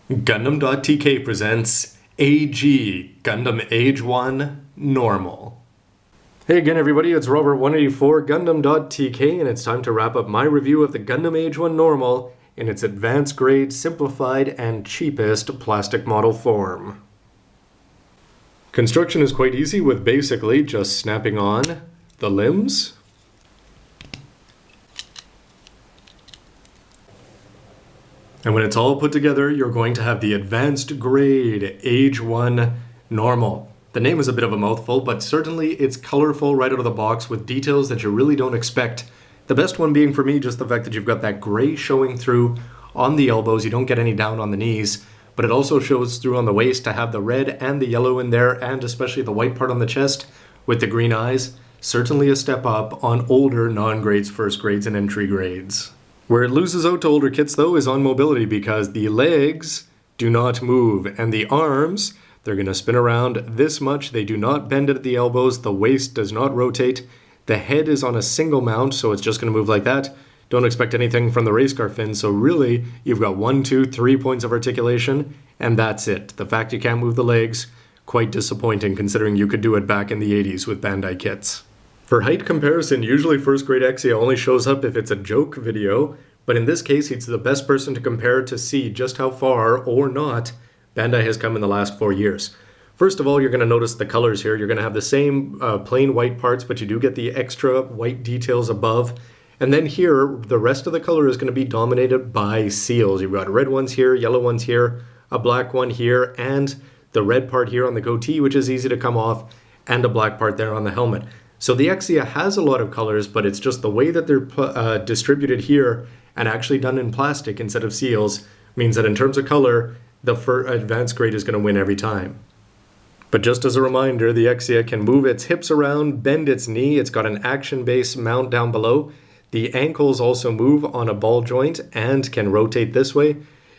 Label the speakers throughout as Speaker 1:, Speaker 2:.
Speaker 1: Gundam.tk presents AG, Gundam AGE-1 Normal. Hey again everybody, it's Robert184, Gundam.tk, and it's time to wrap up my review of the Gundam AGE-1 Normal in its advanced grade, simplified, and cheapest plastic model form. Construction is quite easy with basically just snapping on the limbs. And when it's all put together, you're going to have the advanced grade AGE-1 Normal. The name is a bit of a mouthful, but certainly it's colorful right out of the box with details that you really don't expect. The best one being for me just the fact that you've got that gray showing through on the elbows. You don't get any down on the knees, but it also shows through on the waist to have the red and the yellow in there, and especially the white part on the chest with the green eyes. Certainly a step up on older non-grades, first grades, and entry grades. Where it loses out to older kits though is on mobility, because the legs do not move and the arms, they're going to spin around this much. They do not bend at the elbows. The waist does not rotate. The head is on a single mount, so it's just going to move like that. Don't expect anything from the race car fin, so really you've got 1, 2, 3 points of articulation and that's it. The fact you can't move the legs, quite disappointing considering you could do it back in the 80s with Bandai kits. For height comparison, usually first grade Exia only shows up if it's a joke video, but in this case he's the best person to compare to see just how far, or not, Bandai has come in the last 4 years. First of all, you're going to notice the colors here. You're going to have the same plain white parts, but you do get the extra white details above. And then here, the rest of the color is going to be dominated by seals. You've got red ones here, yellow ones here, a black one here, and the red part here on the goatee, which is easy to come off, and a black part there on the helmet. So the Exia has a lot of colors, but it's just the way that they're distributed here and actually done in plastic instead of seals means that in terms of color, the advanced grade is going to win every time. But just as a reminder, the Exia can move its hips around, bend its knee. It's got an action base mount down below. The ankles also move on a ball joint and can rotate this way.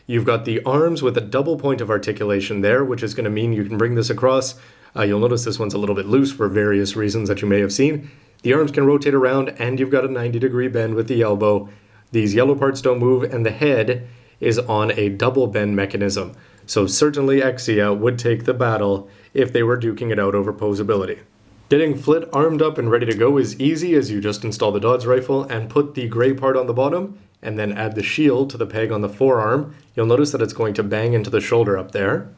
Speaker 1: You've got the arms with a double point of articulation there, which is going to mean you can bring this across. You'll notice this one's a little bit loose for various reasons that you may have seen. The arms can rotate around and you've got a 90-degree bend with the elbow. These yellow parts don't move and the head is on a double bend mechanism. So certainly Exia would take the battle if they were duking it out over posability. Getting Flit armed up and ready to go is easy, as you just install the Dodge rifle and put the gray part on the bottom and then add the shield to the peg on the forearm. You'll notice that it's going to bang into the shoulder up there.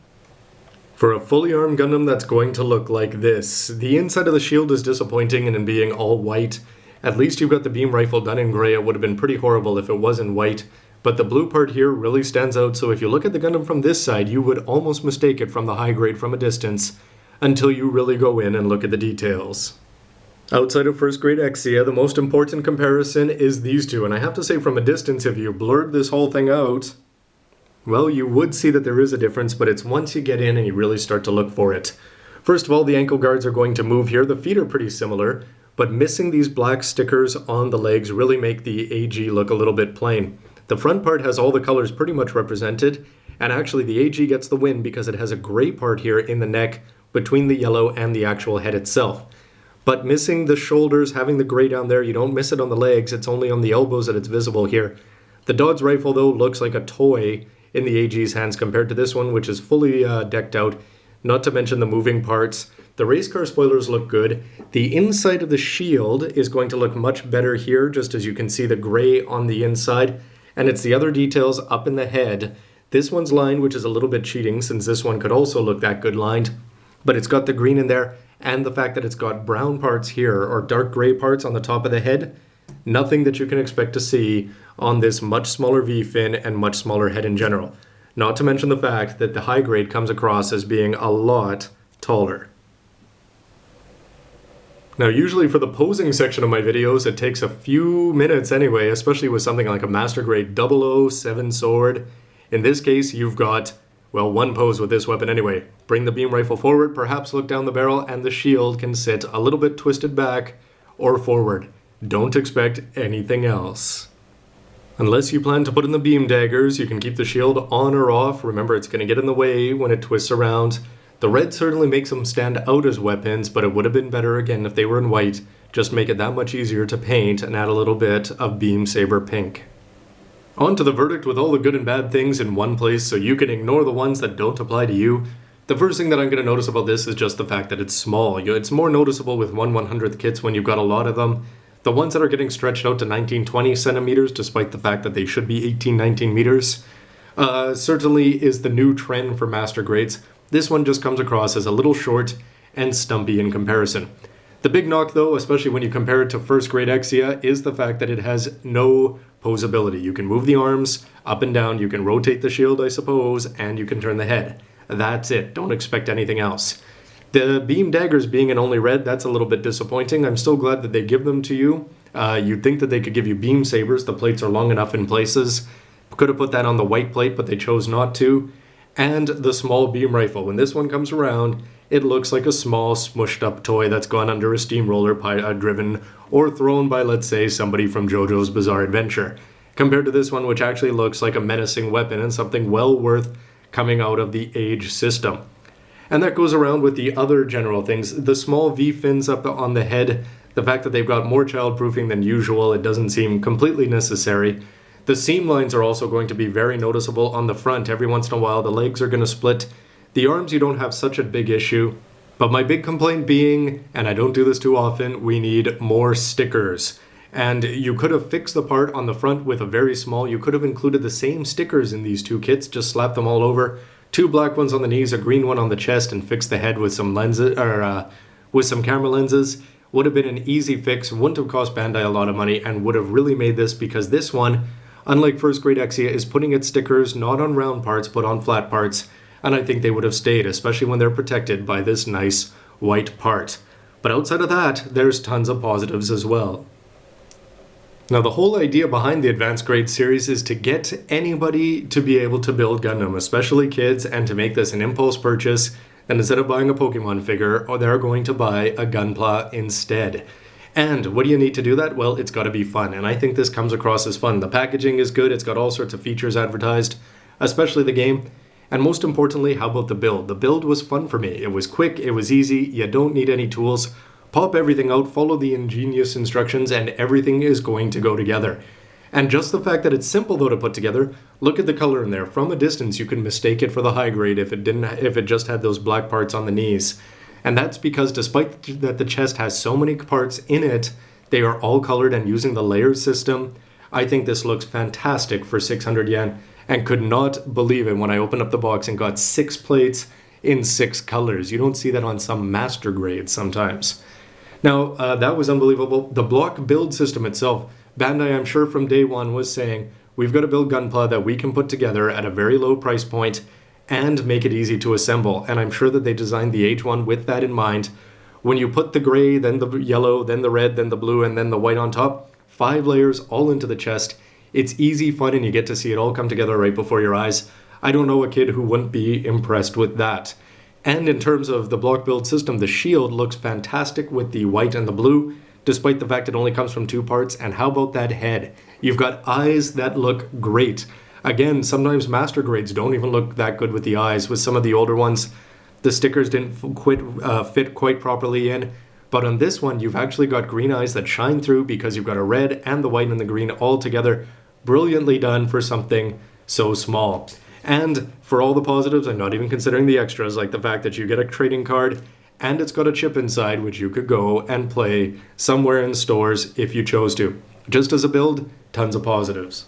Speaker 1: For a fully armed Gundam, that's going to look like this. The inside of the shield is disappointing in being all white. At least you've got the beam rifle done in gray. It would have been pretty horrible if it was in white. But the blue part here really stands out, so if you look at the Gundam from this side, you would almost mistake it from the high grade from a distance until you really go in and look at the details. Outside of first grade Exia, the most important comparison is these two, and I have to say from a distance, if you blurred this whole thing out, well, you would see that there is a difference, but it's once you get in and you really start to look for it. First of all, the ankle guards are going to move here. The feet are pretty similar, but missing these black stickers on the legs really make the AG look a little bit plain. The front part has all the colors pretty much represented, and actually the AG gets the win because it has a gray part here in the neck between the yellow and the actual head itself. But missing the shoulders, having the gray down there, you don't miss it on the legs, it's only on the elbows that it's visible here. The Dodge rifle though looks like a toy in the AG's hands compared to this one, which is fully decked out, not to mention the moving parts. The race car spoilers look good. The inside of the shield is going to look much better here, just as you can see the gray on the inside, and it's the other details up in the head. This one's lined, which is a little bit cheating since this one could also look that good lined, but it's got the green in there, and the fact that it's got brown parts here, or dark gray parts on the top of the head. Nothing that you can expect to see on this much smaller V-fin and much smaller head in general. Not to mention the fact that the high grade comes across as being a lot taller. Now usually for the posing section of my videos it takes a few minutes anyway, especially with something like a master grade 007 sword. In this case you've got, well, one pose with this weapon anyway. Bring the beam rifle forward, perhaps look down the barrel, and the shield can sit a little bit twisted back or forward. Don't expect anything else. Unless you plan to put in the beam daggers, you can keep the shield on or off. Remember, it's going to get in the way when it twists around. The red certainly makes them stand out as weapons, but it would have been better again if they were in white. Just make it that much easier to paint and add a little bit of beam saber pink. On to the verdict with all the good and bad things in one place so you can ignore the ones that don't apply to you. The first thing that I'm going to notice about this is just the fact that it's small. It's more noticeable with 1/100th kits when you've got a lot of them. The ones that are getting stretched out to 19-20 centimeters, despite the fact that they should be 18-19 meters, certainly is the new trend for master grades. This one just comes across as a little short and stumpy in comparison. The big knock, though, especially when you compare it to first grade Exia, is the fact that it has no posability. You can move the arms up and down, you can rotate the shield, I suppose, and you can turn the head. That's it. Don't expect anything else. The beam daggers being in only red, that's a little bit disappointing. I'm still glad that they give them to you. You'd think that they could give you beam sabers. The plates are long enough in places. Could have put that on the white plate, but they chose not to. And the small beam rifle. When this one comes around, it looks like a small, smushed up toy that's gone under a steamroller driven or thrown by, let's say, somebody from JoJo's Bizarre Adventure. Compared to this one, which actually looks like a menacing weapon and something well worth coming out of the AGE system. And that goes around with the other general things. The small V-fins up on the head, the fact that they've got more childproofing than usual, it doesn't seem completely necessary. The seam lines are also going to be very noticeable on the front. Every once in a while, the legs are going to split. The arms, you don't have such a big issue. But my big complaint being, and I don't do this too often, we need more stickers. And you could have fixed the part on the front with a very small, you could have included the same stickers in these two kits, just slap them all over. 2 black ones on the knees, a green one on the chest, and fix the head with some lenses, with some camera lenses. Would have been an easy fix, wouldn't have cost Bandai a lot of money, and would have really made this, because this one, unlike first grade Exia, is putting its stickers not on round parts, but on flat parts. And I think they would have stayed, especially when they're protected by this nice white part. But outside of that, there's tons of positives as well. Now, the whole idea behind the Advanced Grade series is to get anybody to be able to build Gundam, especially kids, and to make this an impulse purchase. And instead of buying a Pokemon figure, they're going to buy a Gunpla instead. And what do you need to do that? Well, it's got to be fun, and I think this comes across as fun. The packaging is good, it's got all sorts of features advertised, especially the game. And most importantly, how about the build? The build was fun for me. It was quick, it was easy, you don't need any tools. Pop everything out, follow the ingenious instructions, and everything is going to go together. And just the fact that it's simple though to put together, look at the color in there. From a distance, you can mistake it for the high grade if it just had those black parts on the knees. And that's because despite that the chest has so many parts in it, they are all colored and using the layered system. I think this looks fantastic for 600 yen. And could not believe it when I opened up the box and got 6 plates in 6 colors. You don't see that on some master grades sometimes. Now, that was unbelievable. The block build system itself, Bandai, I'm sure from day one, was saying, we've got to build Gunpla that we can put together at a very low price point and make it easy to assemble. And I'm sure that they designed the AGE-1 with that in mind. When you put the gray, then the yellow, then the red, then the blue, and then the white on top, 5 layers all into the chest. It's easy, fun, and you get to see it all come together right before your eyes. I don't know a kid who wouldn't be impressed with that. And in terms of the block build system, the shield looks fantastic with the white and the blue, despite the fact it only comes from 2 parts. And how about that head? You've got eyes that look great. Again, sometimes master grades don't even look that good with the eyes. With some of the older ones, the stickers didn't fit quite properly in. But on this one, you've actually got green eyes that shine through because you've got a red and the white and the green all together. Brilliantly done for something so small. And for all the positives, I'm not even considering the extras, like the fact that you get a trading card and it's got a chip inside which you could go and play somewhere in stores if you chose to. Just as a build, tons of positives.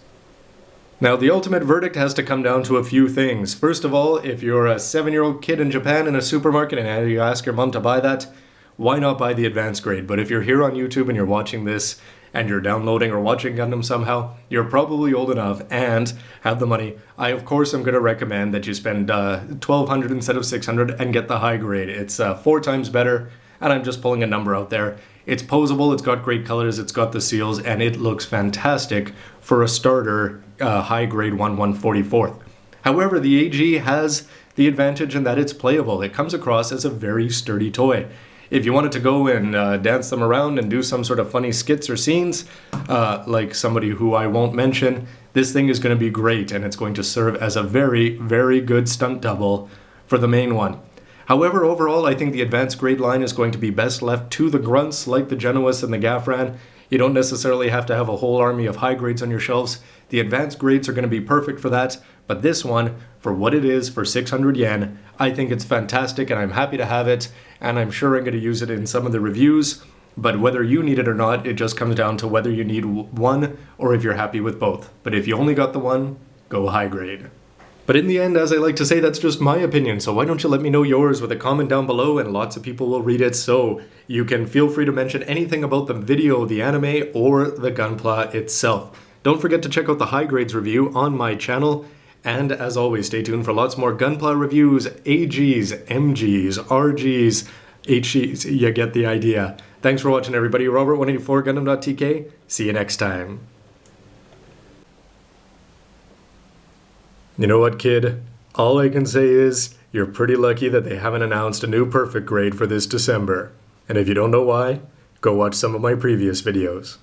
Speaker 1: Now, the ultimate verdict has to come down to a few things. First of all, if you're a 7-year-old kid in Japan in a supermarket and you ask your mom to buy that, why not buy the advanced grade? But if you're here on YouTube and you're watching this and you're downloading or watching Gundam somehow, you're probably old enough and have the money. I, of course, am going to recommend that you spend $1,200 instead of $600 and get the high grade. It's 4 times better, and I'm just pulling a number out there. It's posable, it's got great colors, it's got the seals, and it looks fantastic for a starter high grade 1/144th. However, the AG has the advantage in that it's playable. It comes across as a very sturdy toy. If you wanted to go and dance them around and do some sort of funny skits or scenes, like somebody who I won't mention, this thing is going to be great, and it's going to serve as a very, very good stunt double for the main one. However, overall, I think the advanced grade line is going to be best left to the grunts like the Genoas and the Gafran. You don't necessarily have to have a whole army of high grades on your shelves. The advanced grades are going to be perfect for that, but this one, for what it is, for 600 yen, I think it's fantastic and I'm happy to have it, and I'm sure I'm going to use it in some of the reviews. But whether you need it or not, it just comes down to whether you need one or if you're happy with both. But if you only got the one, go high grade. But in the end, as I like to say, that's just my opinion, so why don't you let me know yours with a comment down below, and lots of people will read it, so you can feel free to mention anything about the video, the anime, or the Gunpla itself. Don't forget to check out the high grades review on my channel, and as always, stay tuned for lots more Gunpla reviews, AGs, MGs, RGs, HGs, you get the idea. Thanks for watching, everybody. Robert184, gundam.tk. See you next time. You know what, kid? All I can say is, you're pretty lucky that they haven't announced a new perfect grade for this December. And if you don't know why, go watch some of my previous videos.